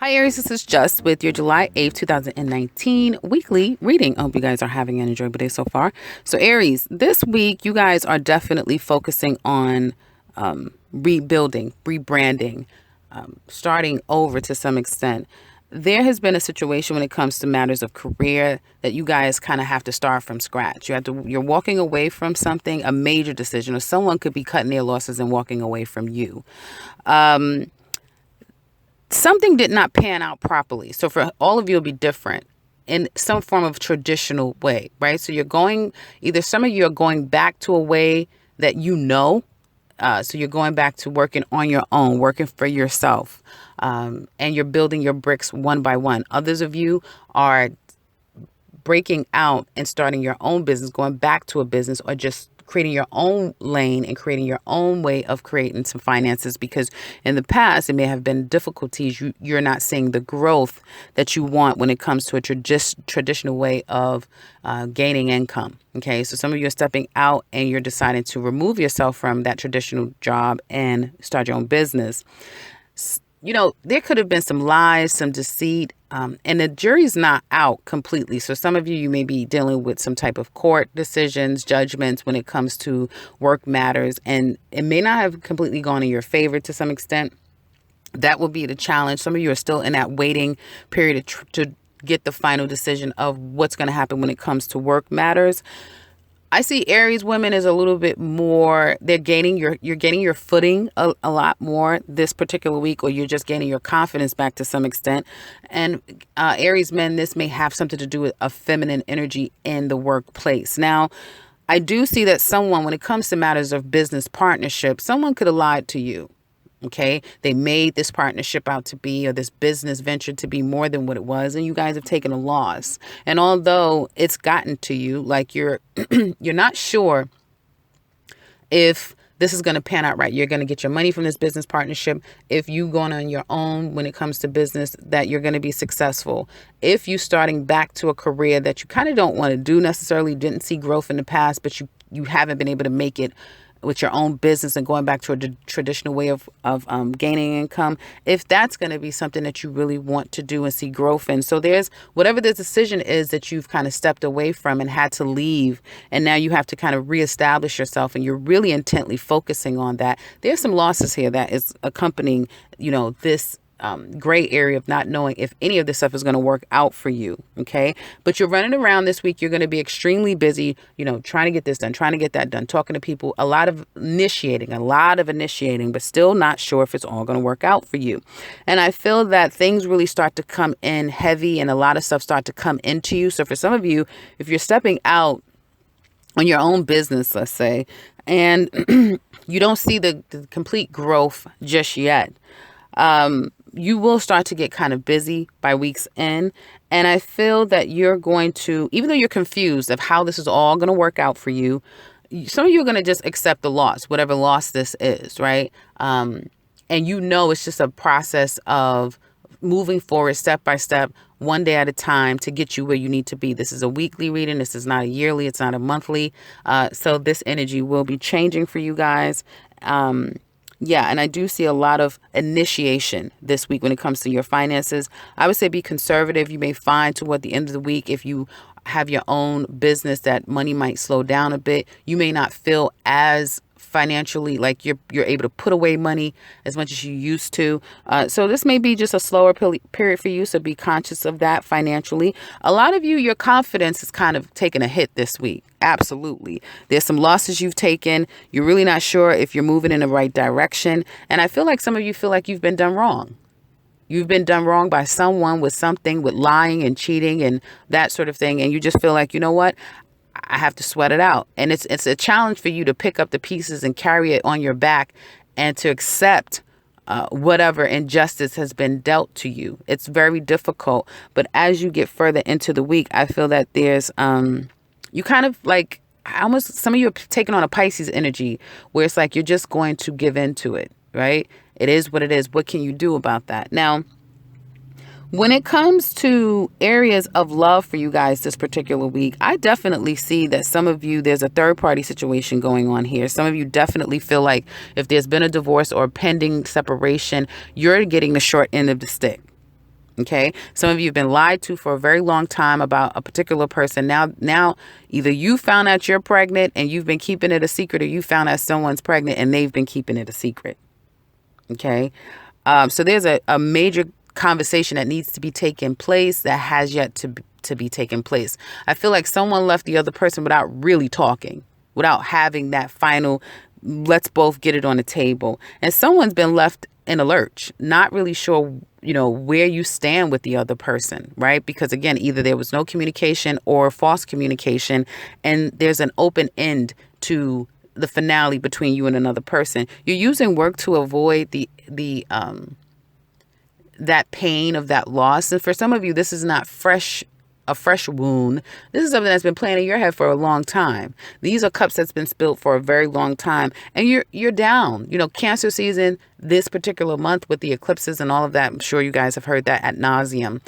Hi, Aries. This is Just with your July 8th, 2019 weekly reading. I hope you guys are having an enjoyable day so far. So, Aries, this week, you guys are definitely focusing on rebuilding, rebranding, starting over to some extent. There has been a situation when it comes to matters of career that you guys kind of have to start from scratch. You're walking away from something, a major decision, or someone could be cutting their losses and walking away from you. Something did not pan out properly. So for all of you, it'll be different in some form of traditional way, right? So either some of you are going back to a way that so you're going back to working on your own, working for yourself, and you're building your bricks one by one. Others of you are breaking out and starting your own business, going back to a business, or just creating your own lane and creating your own way of creating some finances, because in the past it may have been difficulties. You're not seeing the growth that you want when it comes to a traditional way of gaining income. Okay, so some of you are stepping out and you're deciding to remove yourself from that traditional job and start your own business. There could have been some lies, some deceit, and the jury's not out completely. So some of you may be dealing with some type of court decisions, judgments when it comes to work matters, and it may not have completely gone in your favor to some extent. That will be the challenge. Some of you are still in that waiting period to get the final decision of what's going to happen when it comes to work matters. I see Aries women is a little bit more, you're gaining your footing a lot more this particular week, or you're just gaining your confidence back to some extent. And Aries men, this may have something to do with a feminine energy in the workplace. Now, I do see that someone, when it comes to matters of business partnership, someone could have lied to you. Okay, they made this partnership out to be, or this business venture to be, more than what it was, and you guys have taken a loss. And although it's gotten to you, like you're not sure if this is going to pan out right. You're going to get your money from this business partnership. If you going on your own when it comes to business, that you're going to be successful. If you starting back to a career that you kind of don't want to do necessarily, didn't see growth in the past, but you haven't been able to make it with your own business and going back to a traditional way of gaining income, if that's going to be something that you really want to do and see growth in. So there's whatever the decision is that you've kind of stepped away from and had to leave, and now you have to kind of reestablish yourself, and you're really intently focusing on that. There's some losses here that is accompanying, this gray area of not knowing if any of this stuff is going to work out for you. Okay. But you're running around this week. You're going to be extremely busy, trying to get this done, trying to get that done, talking to people, a lot of initiating, but still not sure if it's all going to work out for you. And I feel that things really start to come in heavy, and a lot of stuff start to come into you. So for some of you, if you're stepping out on your own business, let's say, and you don't see the complete growth just yet, you will start to get kind of busy by week's end. And I feel that you're going to, even though you're confused of how this is all going to work out for you, some of you are going to just accept the loss, whatever loss this is, right? And it's just a process of moving forward step by step, one day at a time, to get you where you need to be. This is a weekly reading. This is not a yearly. It's not a monthly. So this energy will be changing for you guys. And I do see a lot of initiation this week when it comes to your finances. I would say be conservative. You may find toward the end of the week, if you have your own business, that money might slow down a bit. You may not feel as financially like you're able to put away money as much as you used to. So this may be just a slower period for you. So be conscious of that financially. A lot of you, your confidence is kind of taking a hit this week. Absolutely. There's some losses you've taken. You're really not sure if you're moving in the right direction. And I feel like some of you feel like you've been done wrong. You've been done wrong by someone with something, with lying and cheating and that sort of thing. And you just feel like, you know what? I have to sweat it out. And it's a challenge for you to pick up the pieces and carry it on your back and to accept whatever injustice has been dealt to you. It's very difficult. But as you get further into the week, I feel that there's you kind of like almost, some of you are taking on a Pisces energy where it's like you're just going to give into it, right? It is what it is. What can you do about that? Now, when it comes to areas of love for you guys this particular week, I definitely see that some of you, there's a third party situation going on here. Some of you definitely feel like if there's been a divorce or pending separation, you're getting the short end of the stick. Okay. Some of you have been lied to for a very long time about a particular person. Now, either you found out you're pregnant and you've been keeping it a secret, or you found out someone's pregnant and they've been keeping it a secret. Okay. So there's a major conversation that needs to be taken place that has yet to be taken place. I feel like someone left the other person without really talking, without having that final, let's both get it on the table. And someone's been left in a lurch, not really sure, where you stand with the other person, right? Because again, either there was no communication or false communication, and there's an open end to the finale between you and another person. You're using work to avoid the that pain of that loss. And for some of you, this is not a fresh wound. This is something that's been playing in your head for a long time. These are cups that's been spilled for a very long time, and you're down. Cancer season this particular month with the eclipses and all of that. I'm sure you guys have heard that ad nauseum.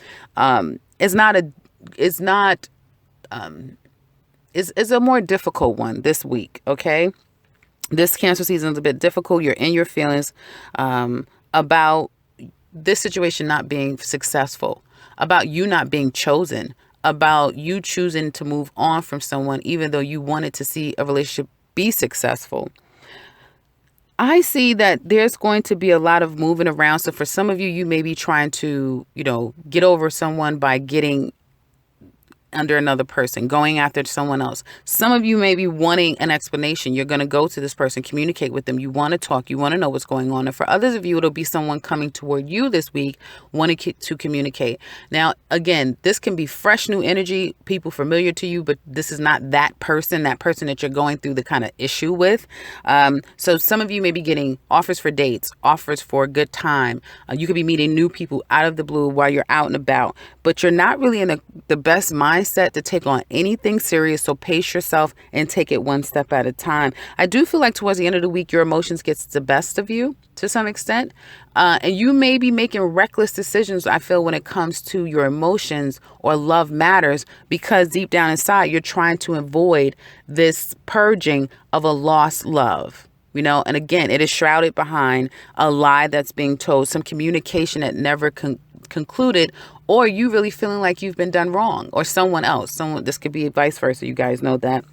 It's a more difficult one this week. Okay, this Cancer season is a bit difficult. You're in your feelings about this situation not being successful, about you not being chosen, about you choosing to move on from someone even though you wanted to see a relationship be successful. I see that there's going to be a lot of moving around. So for some of you, you may be trying to, get over someone by getting under another person, going after someone else. Some of you may be wanting an explanation. You're going to go to this person, communicate with them. You want to talk. You want to know what's going on. And for others of you, it'll be someone coming toward you this week, wanting to communicate. Now, again, this can be fresh new energy, people familiar to you, but this is not that person that you're going through the kind of issue with. So some of you may be getting offers for dates, offers for a good time. You could be meeting new people out of the blue while you're out and about, but you're not really in the best mindset to take on anything serious. So pace yourself and take it one step at a time. I do feel like towards the end of the week, your emotions gets the best of you to some extent. And you may be making reckless decisions, I feel, when it comes to your emotions or love matters, because deep down inside, you're trying to avoid this purging of a lost love. And again, it is shrouded behind a lie that's being told, some communication that never concluded, or you really feeling like you've been done wrong, or someone else. This could be vice versa. You guys know that.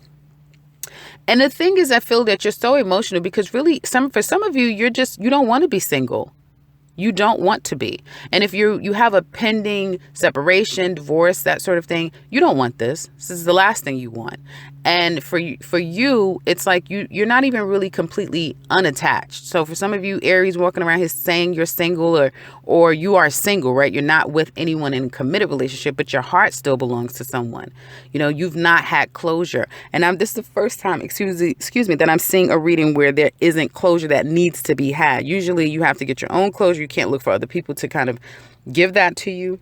And the thing is, I feel that you're so emotional because really, for some of you, you don't want to be single. You don't want to be. And if you have a pending separation, divorce, that sort of thing, you don't want this. This is the last thing you want. And for you, it's like you're not even really completely unattached. So for some of you, Aries walking around here saying you're single, or you are single, right? You're not with anyone in a committed relationship, but your heart still belongs to someone. You've not had closure. And this is the first time, excuse me, that I'm seeing a reading where there isn't closure that needs to be had. Usually you have to get your own closure. You can't look for other people to kind of give that to you.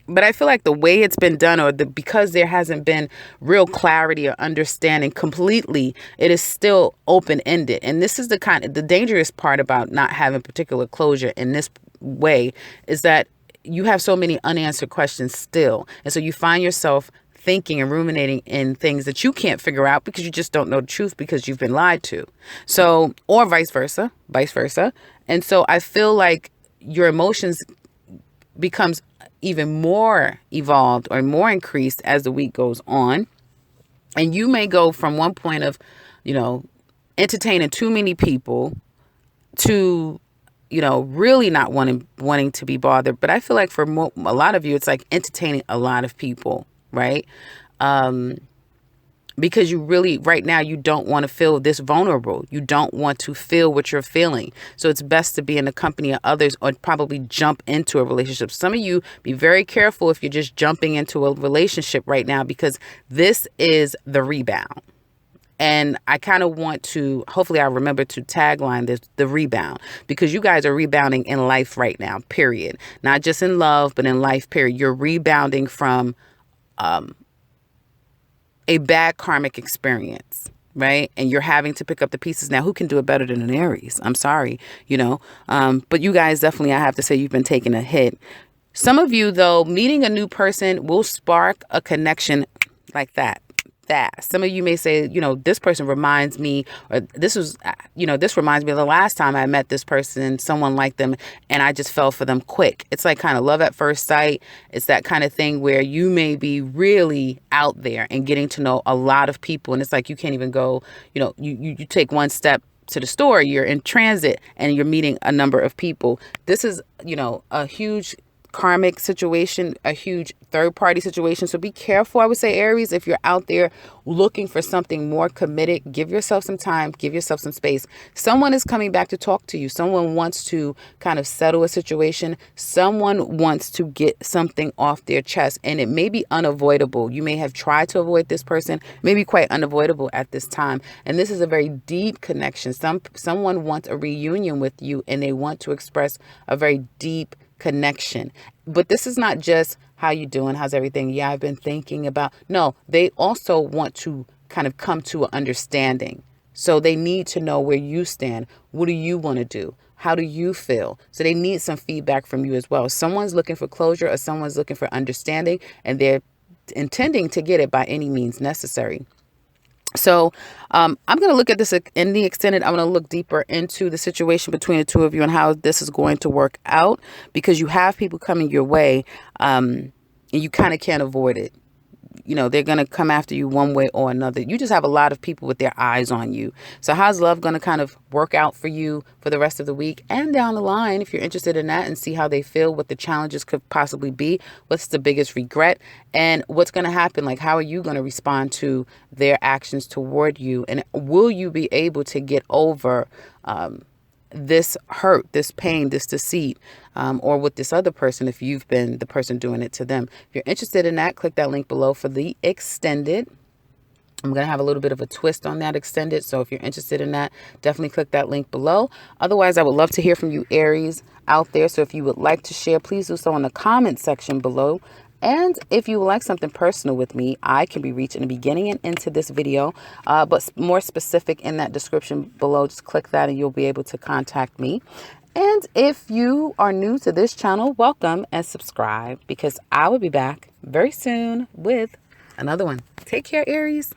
But I feel like the way it's been done, because there hasn't been real clarity or understanding completely, it is still open-ended. And this is the dangerous part about not having particular closure in this way, is that you have so many unanswered questions still. And so you find yourself thinking and ruminating in things that you can't figure out because you just don't know the truth because you've been lied to. So, or vice versa. And so I feel like your emotions becomes even more evolved or more increased as the week goes on. And you may go from one point of, entertaining too many people to, really not wanting to be bothered. But I feel like for a lot of you, it's like entertaining a lot of people, right? Because you really, right now, you don't want to feel this vulnerable. You don't want to feel what you're feeling. So it's best to be in the company of others or probably jump into a relationship. Some of you, be very careful if you're just jumping into a relationship right now, because this is the rebound. And I kind of want to, hopefully I remember to tagline this, the rebound, because you guys are rebounding in life right now, period. Not just in love, but in life, period. You're rebounding from a bad karmic experience, right? And you're having to pick up the pieces. Now, who can do it better than an Aries? I'm sorry, but you guys definitely, I have to say, you've been taking a hit. Some of you, though, meeting a new person will spark a connection like that. fast. Some of you may say, this person reminds me, or this reminds me of the last time I met this person, someone like them, and I just fell for them quick. It's like kind of love at first sight. It's that kind of thing where you may be really out there and getting to know a lot of people. And it's like you can't even go, you take one step to the store, you're in transit and you're meeting a number of people. This is, a huge karmic situation, a huge third party situation. So be careful, I would say, Aries, if you're out there looking for something more committed, give yourself some time, give yourself some space. Someone is coming back to talk to you. Someone wants to kind of settle a situation. Someone wants to get something off their chest, and it may be unavoidable. You may have tried to avoid this person, maybe quite unavoidable at this time. And this is a very deep connection. Someone wants a reunion with you, and they want to express a very deep connection. But this is not just how you doing, how's everything, yeah, I've been thinking about. No, they also want to kind of come to an understanding. So they need to know where you stand. What do you want to do? How do you feel? So they need some feedback from you as well. Someone's looking for closure, or someone's looking for understanding, and they're intending to get it by any means necessary. So I'm going to look at this in the extended. I'm going to look deeper into the situation between the two of you and how this is going to work out, because you have people coming your way, and you kind of can't avoid it. They're going to come after you one way or another. You just have a lot of people with their eyes on you. So how's love going to kind of work out for you for the rest of the week and down the line, if you're interested in that, and see how they feel, what the challenges could possibly be, what's the biggest regret, and what's going to happen? Like, how are you going to respond to their actions toward you? And will you be able to get over this hurt, this pain, this deceit, or with this other person if you've been the person doing it to them? If you're interested in that, click that link below for the extended. I'm going to have a little bit of a twist on that extended. So if you're interested in that, definitely click that link below. Otherwise, I would love to hear from you, Aries, out there. So if you would like to share, please do so in the comment section below. And if you would like something personal with me, I can be reached in the beginning and into this video, but more specific in that description below. Just click that and you'll be able to contact me. And if you are new to this channel, welcome and subscribe, because I will be back very soon with another one. Take care, Aries.